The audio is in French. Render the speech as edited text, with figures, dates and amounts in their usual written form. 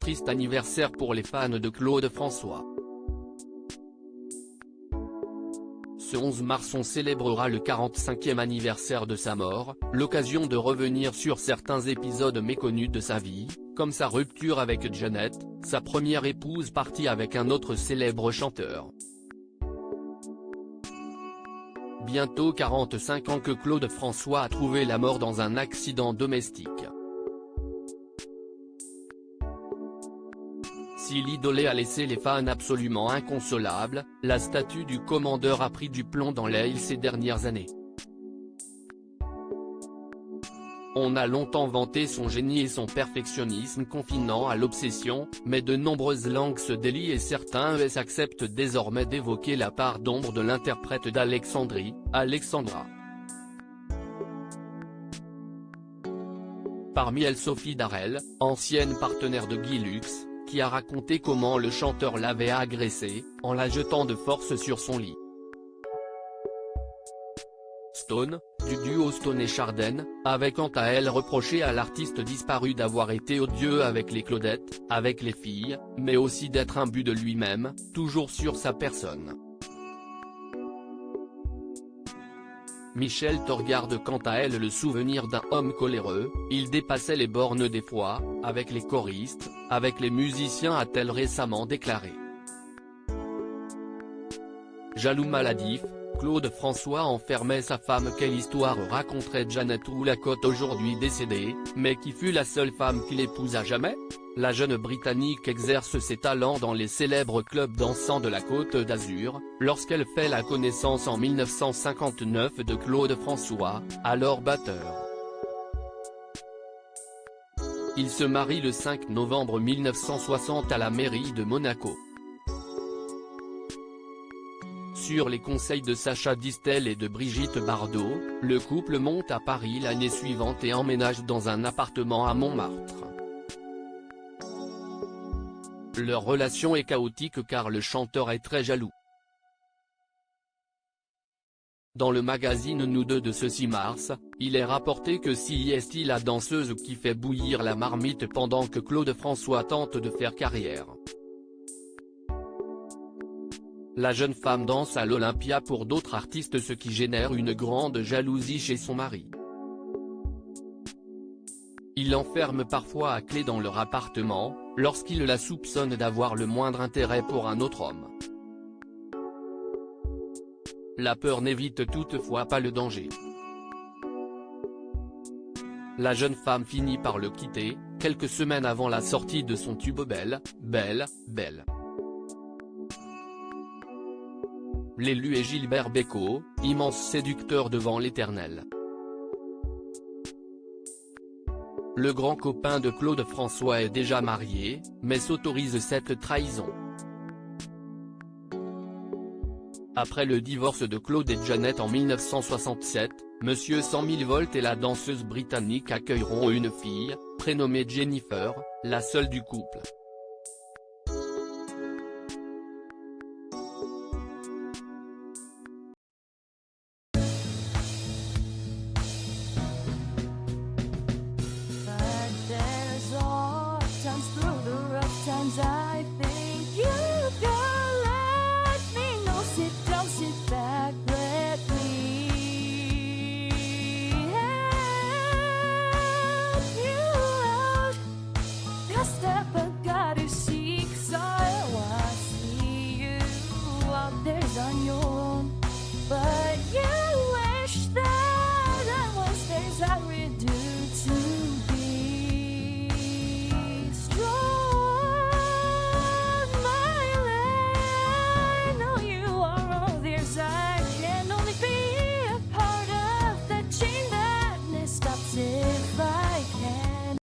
triste anniversaire pour les fans de Claude François. Ce 11 mars on célébrera le 45e anniversaire de sa mort, l'occasion de revenir sur certains épisodes méconnus de sa vie, comme sa rupture avec Janet, sa première épouse partie avec un autre célèbre chanteur. Bientôt 45 ans que Claude François a trouvé la mort dans un accident domestique. Si l'idolé a laissé les fans absolument inconsolables, la statue du commandeur a pris du plomb dans l'aile ces dernières années. On a longtemps vanté son génie et son perfectionnisme confinant à l'obsession, mais de nombreuses langues se délient et certains acceptent désormais d'évoquer la part d'ombre de l'interprète d'Alexandrie, Alexandra. Parmi elles Sophie Darel, ancienne partenaire de Guy Lux, qui a raconté comment le chanteur l'avait agressée, en la jetant de force sur son lit. Stone, du duo Stone et Chardenne, avait quant à elle reproché à l'artiste disparu d'avoir été odieux avec les Claudettes, avec les filles, mais aussi d'être imbu de lui-même, toujours sur sa personne. Michel Thor garde quant à elle le souvenir d'un homme coléreux, il dépassait les bornes des fois, avec les choristes, avec les musiciens a-t-elle récemment déclaré. Jaloux maladif, Claude François enfermait sa femme. Quelle histoire raconterait Janet Woolacott aujourd'hui décédée, mais qui fut la seule femme qu'il épousa jamais? La jeune Britannique exerce ses talents dans les célèbres clubs dansants de la Côte d'Azur, lorsqu'elle fait la connaissance en 1959 de Claude François, alors batteur. Il se marie le 5 novembre 1960 à la mairie de Monaco. Sur les conseils de Sacha Distel et de Brigitte Bardot, le couple monte à Paris l'année suivante et emménage dans un appartement à Montmartre. Leur relation est chaotique car le chanteur est très jaloux. Dans le magazine Nous Deux de ce 6 mars, il est rapporté que c'est la danseuse qui fait bouillir la marmite pendant que Claude François tente de faire carrière. La jeune femme danse à l'Olympia pour d'autres artistes, ce qui génère une grande jalousie chez son mari. Il l'enferme parfois à clé dans leur appartement, lorsqu'il la soupçonne d'avoir le moindre intérêt pour un autre homme. La peur n'évite toutefois pas le danger. La jeune femme finit par le quitter, quelques semaines avant la sortie de son tube Belle, Belle, Belle. L'élu est Gilbert Bécaud, immense séducteur devant l'Éternel. Le grand copain de Claude François est déjà marié, mais s'autorise cette trahison. Après le divorce de Claude et Janet en 1967, Monsieur 100 000 volts et la danseuse britannique accueilleront une fille, prénommée Jennifer, la seule du couple.